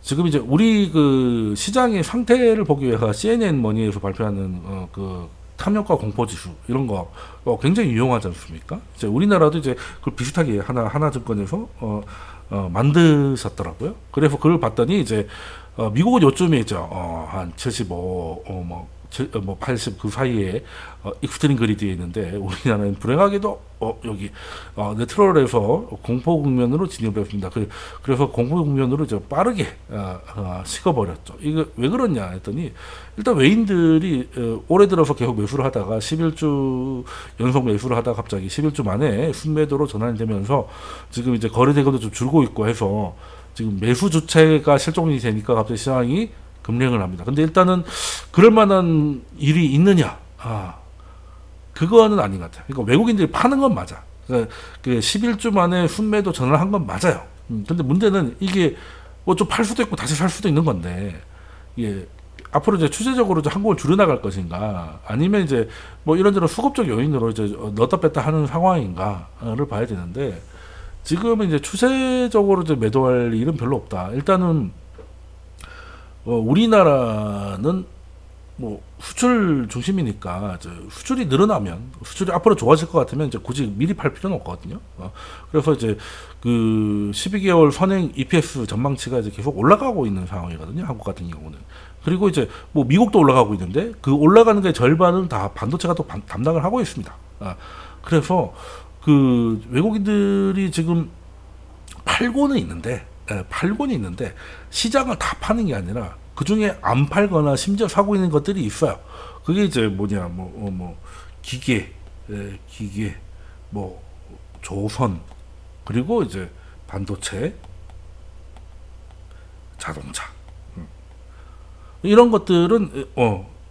지금 이제 우리 그 시장의 상태를 보기 위해서 CNN 머니에서 발표하는 그 탐욕과 공포 지수 이런 거 굉장히 유용하지 않습니까? 이제 우리나라도 이제 그 비슷하게 하나증권에서 만드셨더라고요. 그래서 그걸 봤더니 이제 미국은 요쯤에 있죠. 한 75, 80 그 사이에 익스트림 그리드에 있는데 우리나라는 불행하게도 여기 네트럴에서 공포 국면으로 진입했습니다. 그래서 공포 국면으로 이제 빠르게 식어버렸죠. 이거 왜 그러냐 했더니 일단 외인들이 올해 들어서 계속 매수를 하다가 11주 연속 매수를 하다가 갑자기 11주 만에 순매도로 전환이 되면서 지금 이제 거래대금도 좀 줄고 있고 해서 지금 매수 주체가 실종이 되니까 갑자기 시장이 급랭을 합니다. 근데 일단은 그럴 만한 일이 있느냐? 그거는 아닌 것 같아요. 그러니까 외국인들이 파는 건 맞아. 그러니까 그 11주 만에 순매도 전환을 한 건 맞아요. 근데 문제는 이게 뭐 좀 팔 수도 있고 다시 살 수도 있는 건데, 이게 앞으로 이제 추세적으로 항공을 줄여나갈 것인가, 아니면 이제 뭐 이런저런 수급적 요인으로 이제 넣었다 뺐다 하는 상황인가를 봐야 되는데, 지금은 이제 추세적으로 이제 매도할 일은 별로 없다. 일단은 우리나라는 뭐 수출 중심이니까 수출이 늘어나면 수출이 앞으로 좋아질 것 같으면 이제 굳이 미리 팔 필요는 없거든요. 그래서 이제 그 12개월 선행 EPS 전망치가 이제 계속 올라가고 있는 상황이거든요. 한국 같은 경우는. 그리고 이제 뭐 미국도 올라가고 있는데 그 올라가는 게 절반은 다 반도체가 또 담당을 하고 있습니다. 그래서 그 외국인들이 지금 팔고는 있는데 시장을 다 파는 게 아니라 그 중에 안 팔거나 심지어 사고 있는 것들이 있어요. 그게 이제 뭐냐, 기계, 뭐 조선, 그리고 이제 반도체, 자동차, 이런 것들은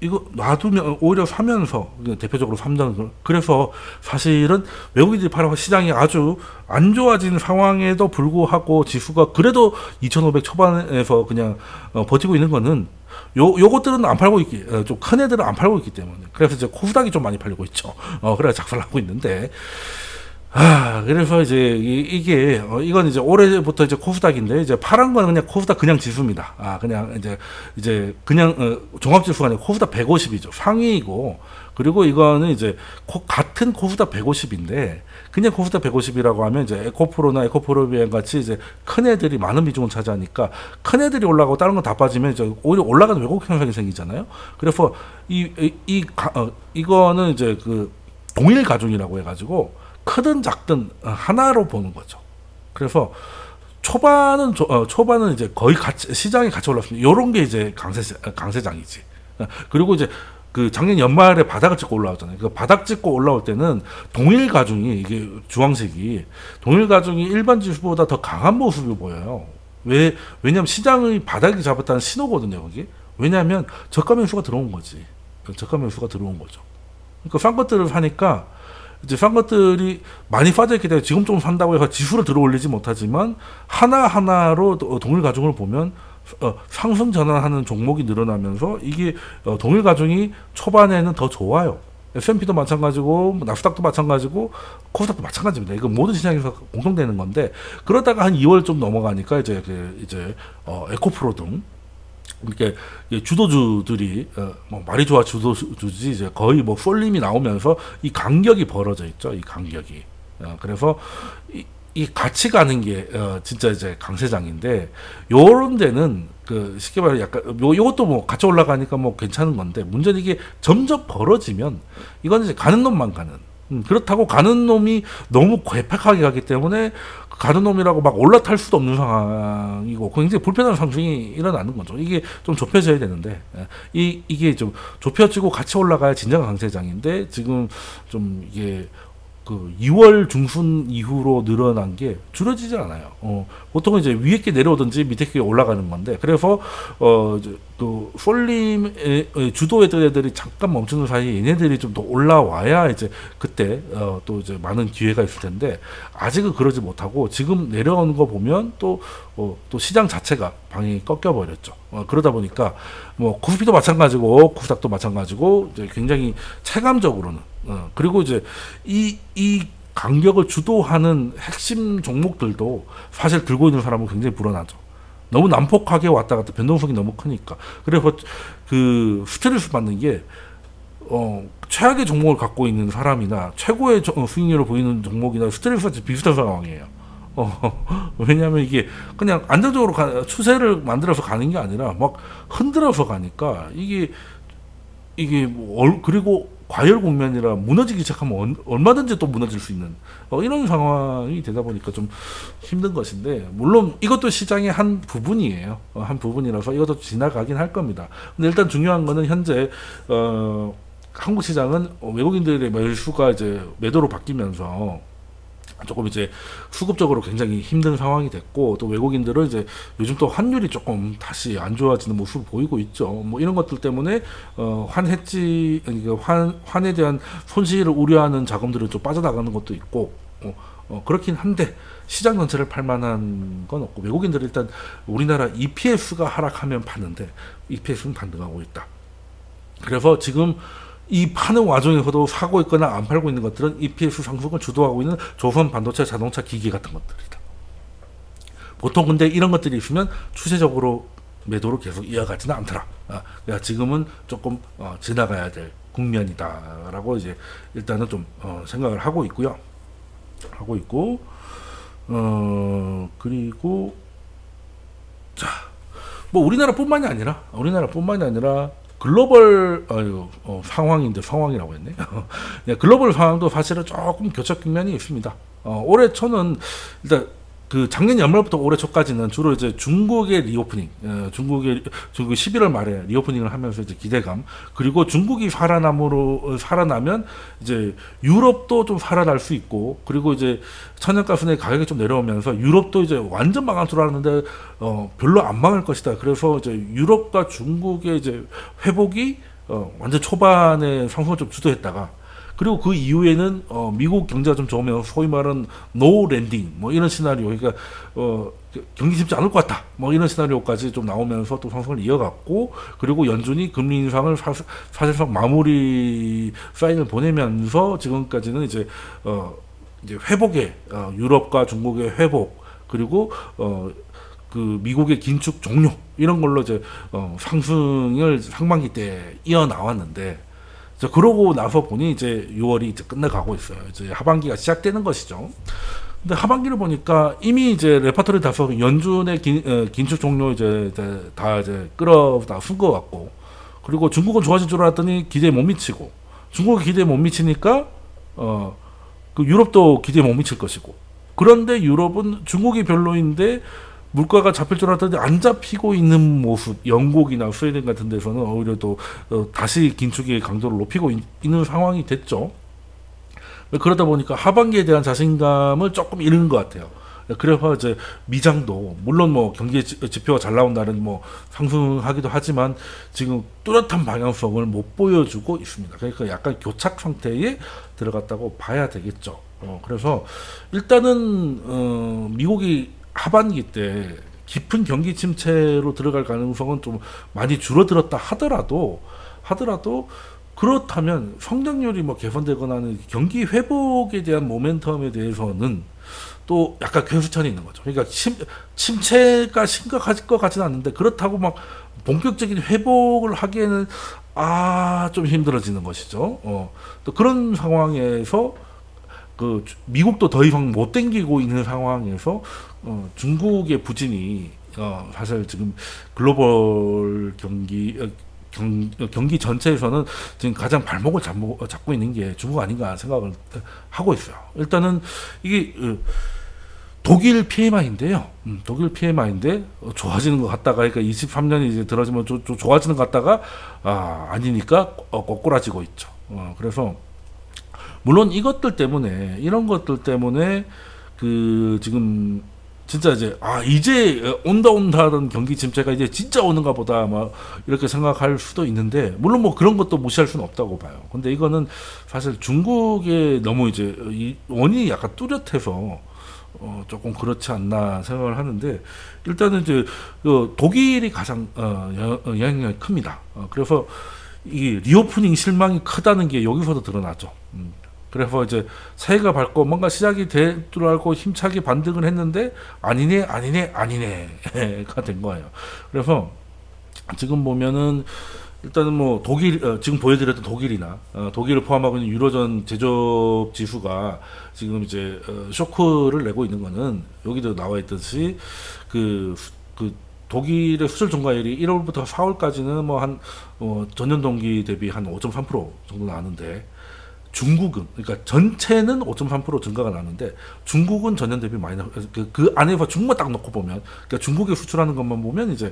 이거 놔두면 오히려 사면서 대표적으로 3전. 그래서 사실은 외국인들이 팔아서 시장이 아주 안 좋아진 상황에도 불구하고 지수가 그래도 2,500 초반에서 그냥 버티고 있는 거는 요것들은 안 팔고 있기, 좀 큰 애들은 안 팔고 있기 때문에. 그래서 이제 코스닥이 좀 많이 팔리고 있죠. 그래야 작살나고 있는데. 그래서 이제 이게 이건 이제 올해부터 이제 코스닥인데, 이제 파란 거는 그냥 코스닥 그냥 지수입니다. 그냥 이제 그냥 종합지수가 아니라 코스닥 150이죠. 상위이고, 그리고 이거는 이제 같은 코스닥 150인데 그냥 코스닥 150이라고 하면 이제 에코프로나 에코프로비안 같이 이제 큰 애들이 많은 비중을 차지하니까 큰 애들이 올라가고 다른 건 다 빠지면 이제 오히려 올라가는 왜곡 현상이 생기잖아요. 그래서 이거는 이제 그 동일 가중이라고 해가지고 크든 작든 하나로 보는 거죠. 그래서 초반은 이제 거의 시장이 같이 올랐습니다. 요런 게 이제 강세장이지. 그리고 이제 그 작년 연말에 바닥을 찍고 올라왔잖아요. 그 바닥 찍고 올라올 때는 동일 가중이, 이게 주황색이 동일 가중이 일반 지수보다 더 강한 모습이 보여요. 왜냐면 시장의 바닥이 잡았다는 신호거든요, 거기. 왜냐면 저가 매수가 들어온 거지. 저가 매수가 들어온 거죠. 그러니까 싼 것들을 사니까 이제 싼 것들이 많이 빠져있기 때문에 지금 좀 산다고 해서 지수를 들어 올리지 못하지만 하나하나로 동일 가중을 보면 상승 전환하는 종목이 늘어나면서 이게 동일 가중이 초반에는 더 좋아요. S&P도 마찬가지고 나스닥도 마찬가지고 코스닥도 마찬가지입니다. 이거 모든 시장에서 공통되는 건데, 그러다가 한 2월 좀 넘어가니까 이제 에코프로 등 이렇게 주도주들이 뭐 말이 좋아 주도주지 이제 거의 뭐 쏠림이 나오면서 이 간격이 벌어져 있죠. 이 간격이. 그래서 이 같이 가는 게 진짜 이제 강세장인데, 요런 데는 그 쉽게 말해 약간 요것도 뭐 같이 올라가니까 뭐 괜찮은 건데, 문제는 이게 점점 벌어지면 이건 이제 가는 놈만 가는. 그렇다고 가는 놈이 너무 괴팍하게 가기 때문에 가는 놈이라고 막 올라탈 수도 없는 상황이고 굉장히 불편한 상승이 일어나는 거죠. 이게 좀 좁혀져야 되는데, 이게 좀 좁혀지고 같이 올라가야 진정한 강세장인데, 지금 좀 이게 그 2월 중순 이후로 늘어난 게 줄어지지 않아요. 보통은 이제 위에 게 내려오든지 밑에 게 올라가는 건데, 그래서 또 쏠림의 주도했던 애들이 잠깐 멈추는 사이에 얘네들이 좀 더 올라와야 이제 그때 또 이제 많은 기회가 있을 텐데, 아직은 그러지 못하고 지금 내려오는 거 보면 또 시장 자체가 방이 꺾여 버렸죠. 그러다 보니까 뭐 코스피도 마찬가지고 코스닥도 마찬가지고 이제 굉장히 체감적으로는 그리고 이제 이 간격을 주도하는 핵심 종목들도 사실 들고 있는 사람은 굉장히 불안하죠. 너무 난폭하게 왔다 갔다 변동성이 너무 크니까. 그래서 그 스트레스 받는 게 최악의 종목을 갖고 있는 사람이나 최고의 수익률을 보이는 종목이나 스트레스가 비슷한 상황이에요. 왜냐하면 이게 그냥 안정적으로 추세를 만들어서 가는 게 아니라 막 흔들어서 가니까 이게 그리고 과열 국면이라 무너지기 시작하면 얼마든지 또 무너질 수 있는 이런 상황이 되다 보니까 좀 힘든 것인데, 물론 이것도 시장의 한 부분이에요. 한 부분이라서 이것도 지나가긴 할 겁니다. 근데 일단 중요한 거는 현재 한국 시장은 외국인들의 매수가 이제 매도로 바뀌면서 조금 이제 수급적으로 굉장히 힘든 상황이 됐고, 또 외국인들은 이제 요즘 또 환율이 조금 다시 안 좋아지는 모습을 보이고 있죠. 뭐 이런 것들 때문에 환에 대한 손실을 우려하는 자금들은 좀 빠져나가는 것도 있고, 그렇긴 한데 시장 전체를 팔 만한 건 없고, 외국인들은 일단 우리나라 EPS가 하락하면 파는데 EPS는 반등하고 있다. 그래서 지금 이 파는 와중에서도 사고 있거나 안 팔고 있는 것들은 EPS 상승을 주도하고 있는 조선 반도체, 자동차, 기기 같은 것들이다. 보통 근데 이런 것들이 있으면 추세적으로 매도로 계속 이어가지는 않더라. 그러니까 지금은 조금 지나가야 될 국면이다라고 이제 일단은 좀 생각을 하고 있고요. 그리고 자, 뭐 우리나라뿐만이 아니라 글로벌 상황이라고 했네. 글로벌 상황도 사실은 조금 교착 국면이 있습니다. 올해 초는 일단 그 작년 연말부터 올해 초까지는 주로 이제 중국의 리오프닝, 중국 11월 말에 리오프닝을 하면서 이제 기대감, 그리고 중국이 살아나면 이제 유럽도 좀 살아날 수 있고, 그리고 이제 천연가스의 가격이 좀 내려오면서 유럽도 이제 완전 망할 줄 알았는데 별로 안 망할 것이다. 그래서 이제 유럽과 중국의 이제 회복이 완전 초반에 상승을 좀 주도했다가, 그리고 그 이후에는 미국 경제가 좀 좋으면 소위 말하는 노 랜딩 뭐 이런 시나리오, 그러니까 경기 쉽지 않을 것 같다 뭐 이런 시나리오까지 좀 나오면서 또 상승을 이어갔고, 그리고 연준이 금리 인상을 사실상 마무리 사인을 보내면서 지금까지는 이제 회복의 유럽과 중국의 회복, 그리고 그 미국의 긴축 종료, 이런 걸로 이제 상승을 상반기 때 이어 나왔는데, 그러고 나서 보니 이제 6월이 이제 끝나가고 있어요. 이제 하반기가 시작되는 것이죠. 근데 하반기를 보니까 이미 이제 레퍼토리 다서 연준의 긴축 종료 다 끌어다 쓴 것 같고, 그리고 중국은 좋아질 줄 알았더니 기대에 못 미치고, 중국이 기대에 못 미치니까 그 유럽도 기대에 못 미칠 것이고, 그런데 유럽은 중국이 별로인데 물가가 잡힐 줄 알았더니 안 잡히고 있는 모습, 영국이나 스웨덴 같은 데서는 오히려 또 다시 긴축의 강도를 높이고 있는 상황이 됐죠. 그러다 보니까 하반기에 대한 자신감을 조금 잃은 것 같아요. 그래서 이제 미장도 물론 뭐 경기 지표가 잘 나온다는 뭐 상승하기도 하지만 지금 뚜렷한 방향성을 못 보여주고 있습니다. 그러니까 약간 교착 상태에 들어갔다고 봐야 되겠죠. 그래서 일단은 미국이 하반기 때 깊은 경기 침체로 들어갈 가능성은 좀 많이 줄어들었다 하더라도 그렇다면 성장률이 뭐 개선되거나 하는 경기 회복에 대한 모멘텀에 대해서는 또 약간 괴수천이 있는 거죠. 그러니까 침체가 심각할 것 같지는 않는데, 그렇다고 막 본격적인 회복을 하기에는 좀 힘들어지는 것이죠. 또 그런 상황에서 그 미국도 더 이상 못 땡기고 있는 상황에서 중국의 부진이 사실 지금 글로벌 경기 전체에서는 지금 가장 발목을 잡고 있는 게 중국 아닌가 생각을 하고 있어요. 일단은 이게 독일 PMI인데요. 독일 PMI인데 좋아지는 것 같다가, 그러니까 23년이 이제 들어지면 좋아지는 것 같다가 아니니까 꼬꾸라지고 있죠. 그래서 물론 이런 것들 때문에 그 지금 진짜 이제 온다는 경기 침체가 이제 진짜 오는가 보다 막 이렇게 생각할 수도 있는데, 물론 뭐 그런 것도 무시할 수는 없다고 봐요. 근데 이거는 사실 중국에 너무 이제 이 원인이 약간 뚜렷해서 조금 그렇지 않나 생각을 하는데, 일단은 이제 독일이 가장 영향력이 큽니다. 그래서 이 리오프닝 실망이 크다는 게 여기서도 드러나죠. 그래서 이제 새해가 밝고 뭔가 시작이 될 줄 알고 힘차게 반등을 했는데 아니네가 된 거예요. 그래서 지금 보면은 일단은 뭐 독일 지금 보여드렸던 독일이나 독일을 포함하고 있는 유로존 제조업 지수가 지금 이제 쇼크를 내고 있는 거는 여기도 나와 있듯이 그 독일의 수출 증가율이 1월부터 4월까지는 뭐 한 전년 동기 대비 한 5.3% 정도 나는데 중국은 그러니까 전체는 5.3% 증가가 나는데 중국은 전년 대비 마이너스 그 안에서 중국만 딱 놓고 보면 그러니까 중국에 수출하는 것만 보면 이제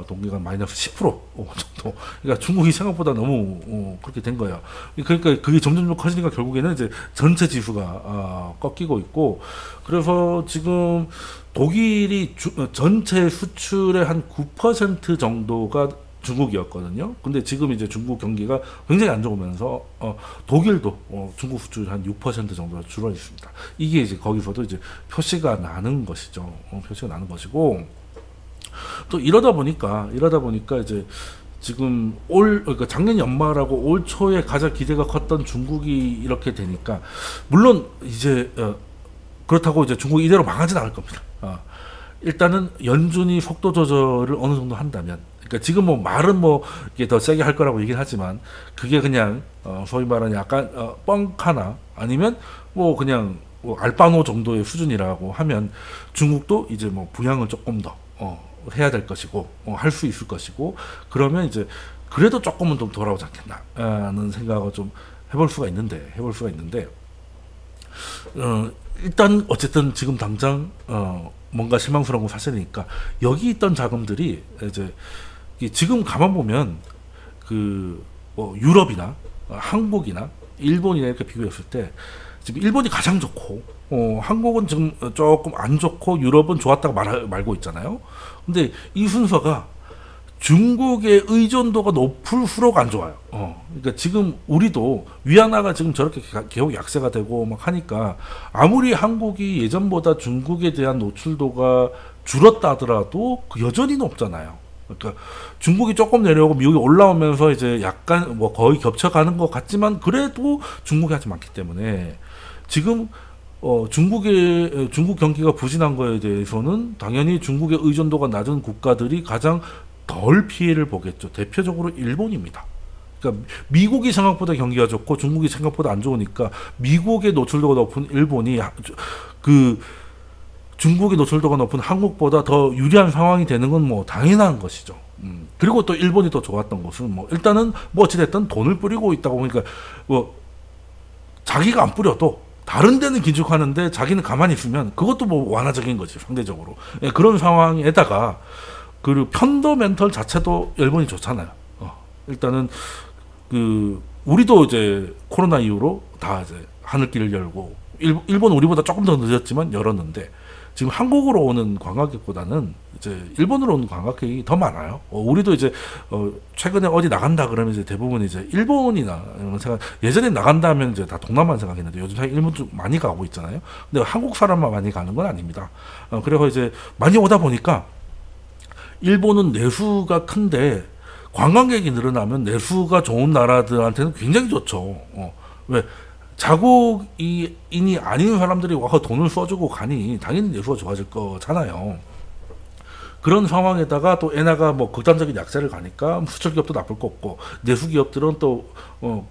동기가 마이너스 10% 정도. 그러니까 중국이 생각보다 너무 그렇게 된 거예요. 그러니까 그게 점점 커지니까 결국에는 이제 전체 지수가 꺾이고 있고 그래서 지금 독일이 전체 수출의 한 9% 정도가 중국이었거든요. 근데 지금 이제 중국 경기가 굉장히 안 좋으면서 독일도 중국 수출 한 6% 정도가 줄어 있습니다. 이게 이제 거기서도 이제 표시가 나는 것이죠. 표시가 나는 것이고 또 이러다 보니까 이제 지금 그러니까 작년 연말하고 올 초에 가장 기대가 컸던 중국이 이렇게 되니까 물론 이제 그렇다고 이제 중국이 이대로 망하진 않을 겁니다. 일단은 연준이 속도 조절을 어느 정도 한다면 그러니까 지금 뭐 말은 뭐 이게 더 세게 할 거라고 얘기를 하지만 그게 그냥 소위 말하는 약간 뻥카나 아니면 뭐 그냥 뭐 알바노 정도의 수준이라고 하면 중국도 이제 뭐 부양을 조금 더 해야 될 것이고 할 수 있을 것이고 그러면 이제 그래도 조금은 좀 돌아오지 않겠나라는 생각을 좀 해볼 수가 있는데 일단 어쨌든 지금 당장 뭔가 실망스러운 건 사실이니까 여기 있던 자금들이 이제 지금 가만 보면 뭐 유럽이나 한국이나 일본이나 이렇게 비교했을 때 지금 일본이 가장 좋고 한국은 지금 조금 안 좋고 유럽은 좋았다고 말고 있잖아요. 근데 이 순서가 중국의 의존도가 높을수록 안 좋아요. 그러니까 지금 우리도 위안화가 지금 저렇게 계속 약세가 되고 막 하니까 아무리 한국이 예전보다 중국에 대한 노출도가 줄었다 하더라도 여전히 높잖아요. 그러니까 중국이 조금 내려오고 미국이 올라오면서 이제 약간 뭐 거의 겹쳐가는 것 같지만 그래도 중국이 아직 많기 때문에 지금 중국 경기가 부진한 거에 대해서는 당연히 중국의 의존도가 낮은 국가들이 가장 덜 피해를 보겠죠. 대표적으로 일본입니다. 그러니까 미국이 생각보다 경기가 좋고 중국이 생각보다 안 좋으니까 미국의 노출도가 높은 일본이 중국의 노출도가 높은 한국보다 더 유리한 상황이 되는 건 뭐 당연한 것이죠. 그리고 또 일본이 더 좋았던 것은 뭐 일단은 뭐 어찌됐든 돈을 뿌리고 있다고 보니까 뭐 자기가 안 뿌려도 다른 데는 긴축하는데 자기는 가만히 있으면 그것도 뭐 완화적인 거지 상대적으로. 그런 상황에다가 그리고 펀더멘털 자체도 일본이 좋잖아요. 일단은 우리도 이제 코로나 이후로 다 이제 하늘길을 열고 일본 우리보다 조금 더 늦었지만 열었는데 지금 한국으로 오는 관광객보다는 이제 일본으로 오는 관광객이 더 많아요. 우리도 이제 최근에 어디 나간다 그러면 이제 대부분 이제 일본이나 이런 생각 예전에 나간다 하면 이제 다 동남아 생각했는데 요즘 사실 일본 좀 많이 가고 있잖아요. 근데 한국 사람만 많이 가는 건 아닙니다. 그래서 이제 많이 오다 보니까 일본은 내수가 큰데 관광객이 늘어나면 내수가 좋은 나라들한테는 굉장히 좋죠. 왜 자국인이 아닌 사람들이 와서 돈을 써주고 가니 당연히 내수가 좋아질 거잖아요. 그런 상황에다가 또 엔화가 뭐 극단적인 약세를 가니까 수출 기업도 나쁠 거 없고 내수 기업들은 또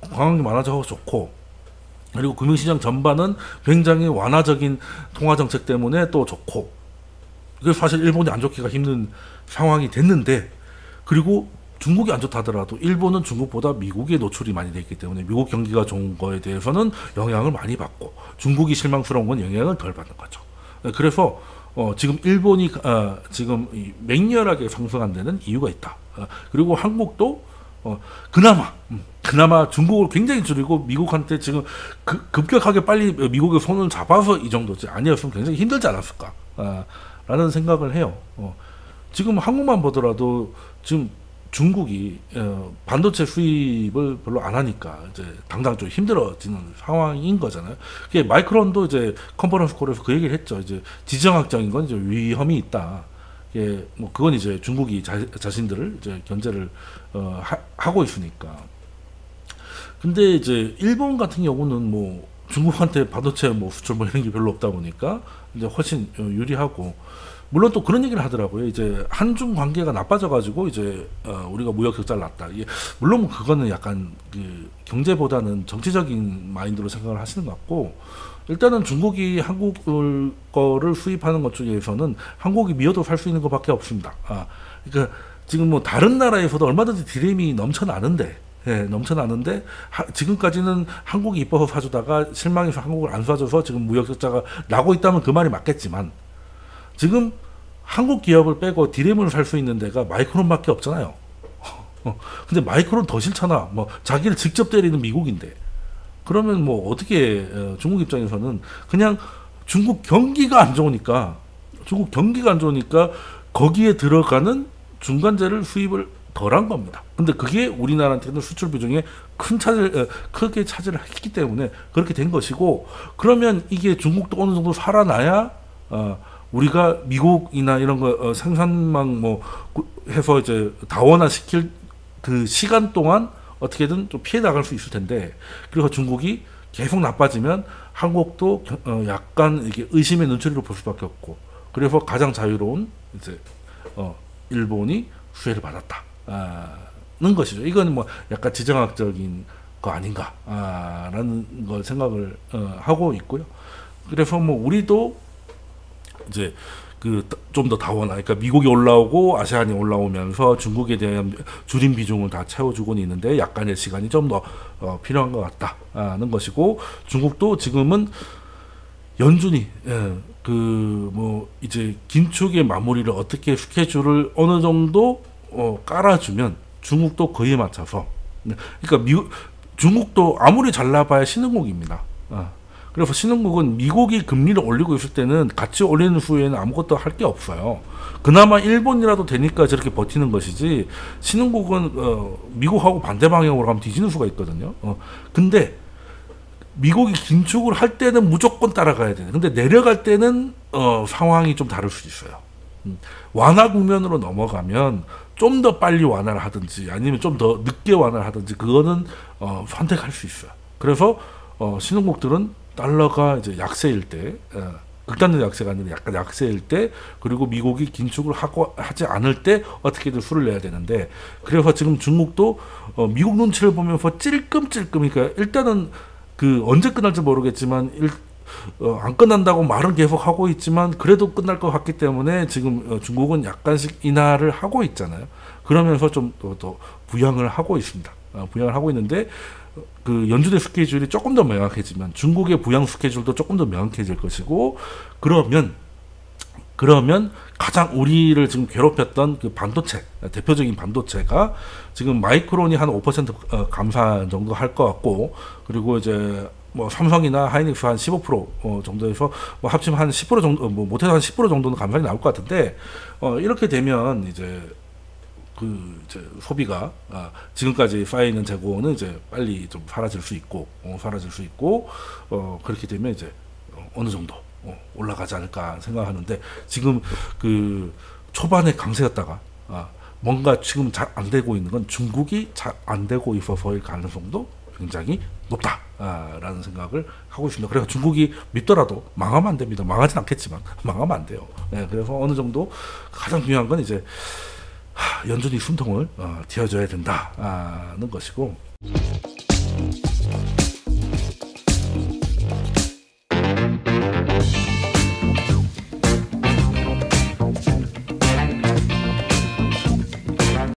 관광이 많아져서 좋고 그리고 금융시장 전반은 굉장히 완화적인 통화 정책 때문에 또 좋고 그래서 사실 일본이 안 좋기가 힘든 상황이 됐는데 그리고 중국이 안 좋다더라도 일본은 중국보다 미국에 노출이 많이 돼 있기 때문에 미국 경기가 좋은 거에 대해서는 영향을 많이 받고 중국이 실망스러운 건 영향을 덜 받는 거죠. 그래서 지금 일본이 지금 맹렬하게 상승한 데는 이유가 있다. 그리고 한국도 그나마 중국을 굉장히 줄이고 미국한테 지금 급격하게 빨리 미국의 손을 잡아서 이 정도지 아니었으면 굉장히 힘들지 않았을까 라는 생각을 해요. 지금 한국만 보더라도 지금 중국이 반도체 수입을 별로 안 하니까 이제 당장 좀 힘들어지는 상황인 거잖아요. 그게 마이크론도 이제 컨퍼런스 콜에서 그 얘기를 했죠. 이제 지정학적인 건 이제 위험이 있다. 예, 뭐 그건 이제 중국이 자신들을 이제 견제를 하고 있으니까. 근데 이제 일본 같은 경우는 뭐 중국한테 반도체 뭐 수출 뭐 이런 게 별로 없다 보니까 이제 훨씬 유리하고, 물론 또 그런 얘기를 하더라고요. 이제 한중 관계가 나빠져가지고 이제 우리가 무역 격차를 났다. 이게 물론 그거는 약간 그 경제보다는 정치적인 마인드로 생각을 하시는 것 같고, 일단은 중국이 한국 거를 수입하는 것 중에서는 한국이 미어도 살 수 있는 것밖에 없습니다. 그러니까 지금 뭐 다른 나라에서도 얼마든지 디램이 넘쳐나는데, 넘쳐나는데 지금까지는 한국이 이뻐서 사주다가 실망해서 한국을 안 사줘서 지금 무역 격차가 나고 있다면 그 말이 맞겠지만, 지금 한국 기업을 빼고 디램을 살 수 있는 데가 마이크론밖에 없잖아요. 근데 마이크론 더 싫잖아. 뭐 자기를 직접 때리는 미국인데. 그러면 뭐 어떻게 중국 입장에서는 그냥 중국 경기가 안 좋으니까 거기에 들어가는 중간재를 수입을 덜한 겁니다. 근데 그게 우리나라한테는 수출 비중에 크게 차지를 했기 때문에 그렇게 된 것이고, 그러면 이게 중국도 어느 정도 살아나야 우리가 미국이나 이런 거 생산망 뭐 해서 이제 다원화 시킬 그 시간 동안 어떻게든 좀 피해 나갈 수 있을 텐데, 그리고 중국이 계속 나빠지면 한국도 약간 이게 의심의 눈초리로 볼 수밖에 없고, 그래서 가장 자유로운 이제 일본이 수혜를 받았다는 것이죠. 이건 뭐 약간 지정학적인 거 아닌가라는 걸 생각을 하고 있고요. 그래서 뭐 우리도 이제 그 좀 더 다원화, 그러니까 미국이 올라오고 아세안이 올라오면서 중국에 대한 줄임 비중을 다 채워주고는 있는데 약간의 시간이 좀 더 필요한 것 같다는 것이고, 중국도 지금은 연준이 그 뭐 이제 긴축의 마무리를 어떻게 스케줄을 어느 정도 깔아주면 중국도 그에 맞춰서, 그러니까 중국도 아무리 잘나봐야 신흥국입니다. 그래서 신흥국은 미국이 금리를 올리고 있을 때는 같이 올리는 후에는 아무것도 할 게 없어요. 그나마 일본이라도 되니까 저렇게 버티는 것이지, 신흥국은 미국하고 반대 방향으로 가면 뒤지는 수가 있거든요. 근데 미국이 긴축을 할 때는 무조건 따라가야 돼요. 근데 내려갈 때는 상황이 좀 다를 수 있어요. 완화 국면으로 넘어가면 좀 더 빨리 완화를 하든지 아니면 좀 더 늦게 완화를 하든지 그거는 선택할 수 있어요. 그래서 신흥국들은 달러가 이제 약세일 때, 극단적 약세가 아니라 약간 약세일 때, 그리고 미국이 긴축을 하지 않을 때 어떻게든 수를 내야 되는데, 그래서 지금 중국도 미국 눈치를 보면서 찔끔찔끔, 그러니까 일단은 그 언제 끝날지 모르겠지만 안 끝난다고 말은 계속 하고 있지만 그래도 끝날 것 같기 때문에 지금 중국은 약간씩 인하를 하고 있잖아요. 그러면서 좀 더 부양을 하고 있습니다. 부양을 하고 있는데, 그 연준의 스케줄이 조금 더 명확해지면 중국의 부양 스케줄도 조금 더 명확해질 것이고, 그러면 가장 우리를 지금 괴롭혔던 그 반도체, 대표적인 반도체가 지금 마이크론이 한 5% 감산 정도 할 것 같고, 그리고 이제 뭐 삼성이나 하이닉스 한 15% 정도에서 뭐 합치면 한 10% 정도, 뭐 못해도 한 10% 정도는 감산이 나올 것 같은데, 이렇게 되면 이제 그 이제 소비가 지금까지 쌓이는 재고는 이제 빨리 좀 사라질 수 있고 그렇게 되면 이제 어느 정도 올라가지 않을까 생각하는데, 지금 그 초반에 강세였다가 뭔가 지금 잘 안 되고 있는 건 중국이 잘 안 되고 있어서일 가능성도 굉장히 높다라는 생각을 하고 있습니다. 그래서 중국이 믿더라도 망하면 안 됩니다. 망하진 않겠지만 망하면 안 돼요. 그래서 어느 정도 가장 중요한 건 이제 연준이 숨통을 틔워줘야 된다는 것이고,